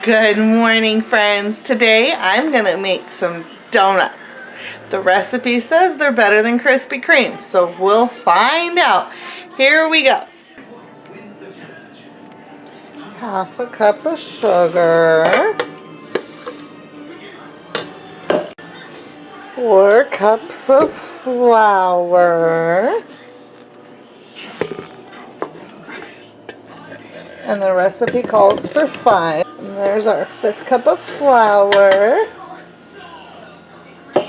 Good morning, friends. Today I'm going to make some donuts. The recipe says they're better than Krispy Kreme, so we'll find out. Here we go. Half a cup of sugar. 4 cups of flour. And the recipe calls for 5. And there's our 5th cup of flour.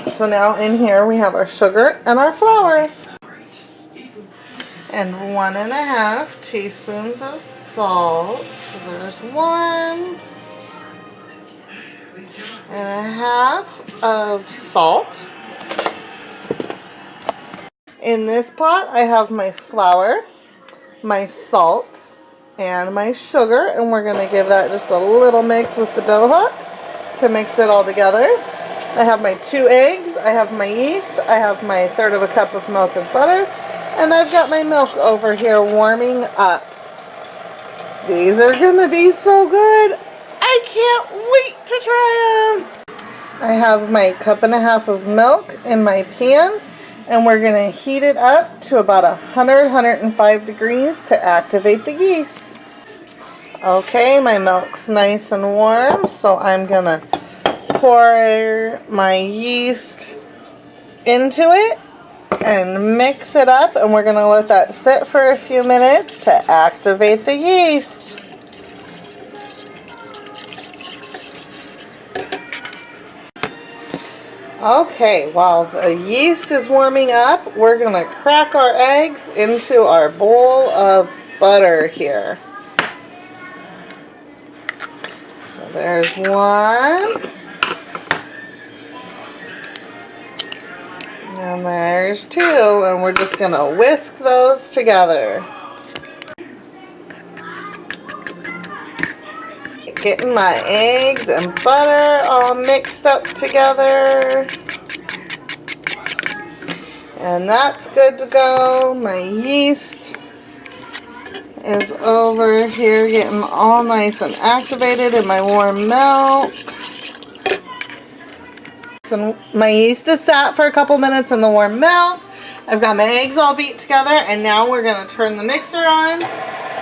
So now in here we have our sugar and our flour. And 1½ teaspoons of salt. So there's 1½ of salt. In this pot I have my flour, my salt, and my sugar, and we're going to give that just a little mix with the dough hook to mix it all together. I have my 2 eggs, I have my yeast, I have my 1/3 cup of melted butter, and I've got my milk over here warming up. These are going to be so good. I can't wait to try them. I have my 1½ cup of milk in my pan, and we're going to heat it up to about 105 degrees to activate the yeast. Okay, my milk's nice and warm, so I'm going to pour my yeast into it and mix it up, and we're going to let that sit for a few minutes to activate the yeast. Okay, while the yeast is warming up, we're going to crack our eggs into our bowl of butter here. So there's 1. And there's 2. And we're just going to whisk those together. Getting my eggs and butter all mixed up together. And that's good to go. My yeast is over here getting all nice and activated in my warm milk. So my yeast is sat for a couple minutes in the warm milk. I've got my eggs all beat together, and now we're going to turn the mixer on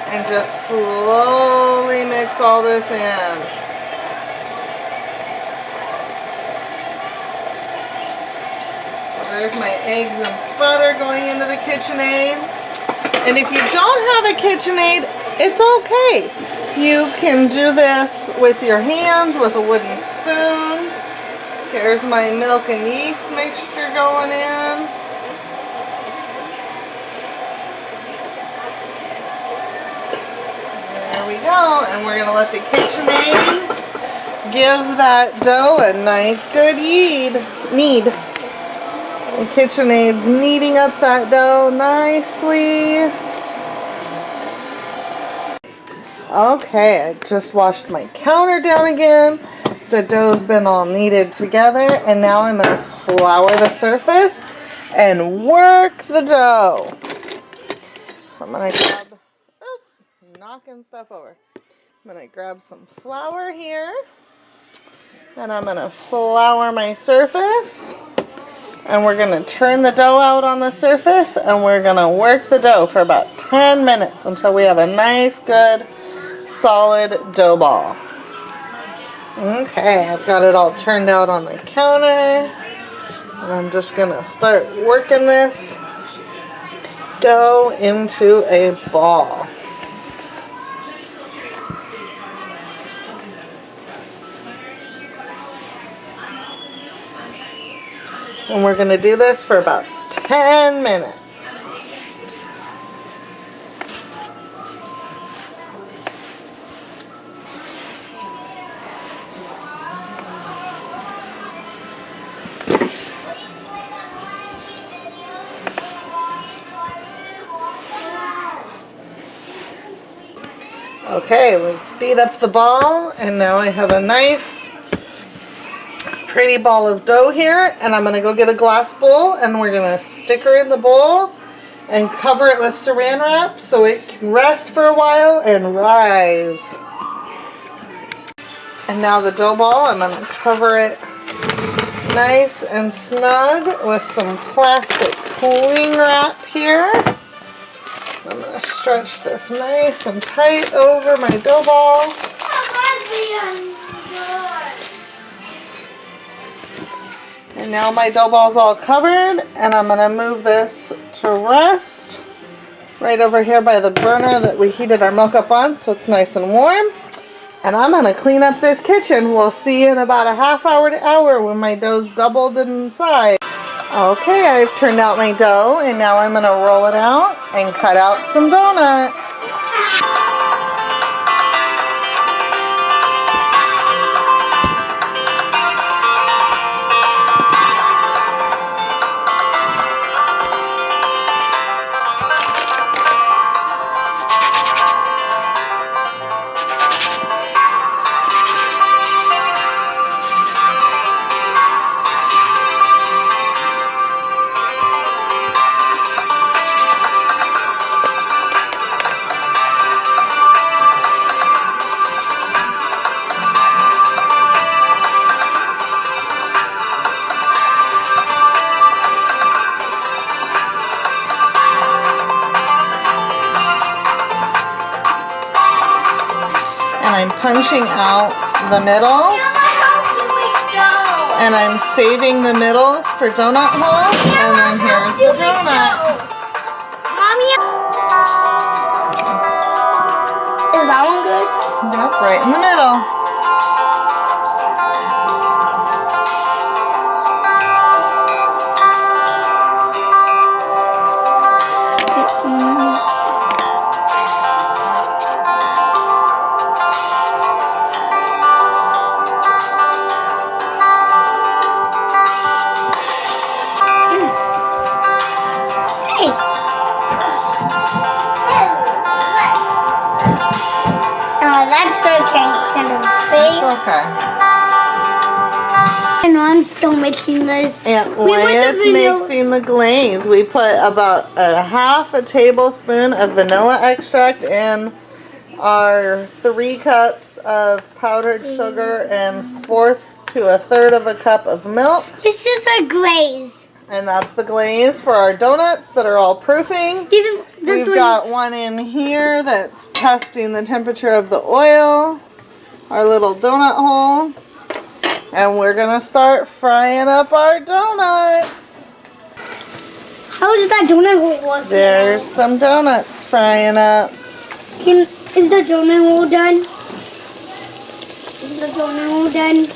and just slowly mix all this in. So there's my eggs and butter going into the KitchenAid. And if you don't have a KitchenAid, it's okay. You can do this with your hands, with a wooden spoon. Here's my milk and yeast mixture going in. There we go, and we're going to let the KitchenAid give that dough a nice good knead. The KitchenAid's kneading up that dough nicely. Okay, I just washed my counter down again. The dough's been all kneaded together, and now I'm going to flour the surface and work the dough. So I'm going to grab, knocking stuff over. I'm going to grab some flour here, and I'm going to flour my surface, and we're going to turn the dough out on the surface, and we're going to work the dough for about 10 minutes until we have a nice, good, solid dough ball. Okay, I've got it all turned out on the counter, and I'm just going to start working this dough into a ball. And we're going to do this for about 10 minutes. Okay, we've beat up the ball, and now I have a nice pretty ball of dough here, and I'm going to go get a glass bowl, and we're going to stick her in the bowl and cover it with saran wrap so it can rest for a while and rise. And now the dough ball, I'm going to cover it nice and snug with some plastic cling wrap here. I'm going to stretch this nice and tight over my dough ball. And now my dough ball's all covered, and I'm going to move this to rest right over here by the burner that we heated our milk up on, so it's nice and warm. And I'm going to clean up this kitchen. We'll see you in about a half hour to hour when my dough's doubled in size. Okay, I've turned out my dough, and now I'm going to roll it out and cut out some donuts. And I'm punching out the middle, and I'm saving the middles for donut holes, and then here's the donut. Mommy, is that one good? Yep, right in the middle. That's kind of fake. It's okay. I know I'm still mixing this. And Wyatt's mixing the glaze. We put about a half a tablespoon of vanilla extract in our 3 cups of powdered sugar and 1/4 to 1/3 of a cup of milk. This is our glaze. And that's the glaze for our donuts that are all proofing. We've got one in here that's testing the temperature of the oil, our little donut hole. And we're going to start frying up our donuts. How does that donut hole work? There's some donuts frying up. Is the donut hole done? Is the donut hole done?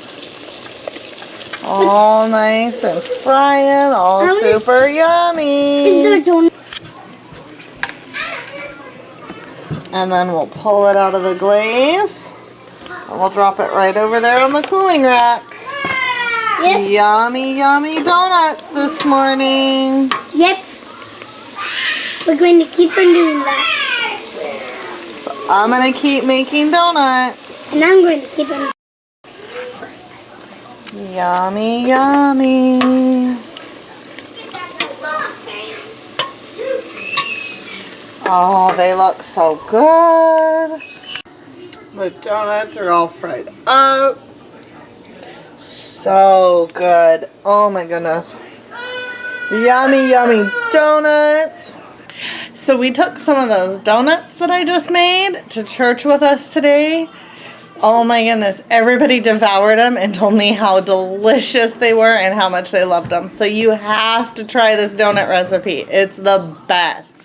All nice and frying, all super yummy. Is there a donut? And then we'll pull it out of the glaze. And we'll drop it right over there on the cooling rack. Yep. Yummy, yummy donuts this morning. Yep. We're going to keep on doing that. So I'm going to keep making donuts. And I'm going to keep on. Yummy, yummy. Oh, they look so good. The donuts are all fried up. So good. Oh my goodness. Yummy, yummy donuts. So we took some of those donuts that I just made to church with us today. Oh my goodness, everybody devoured them and told me how delicious they were and how much they loved them. So you have to try this donut recipe. It's the best.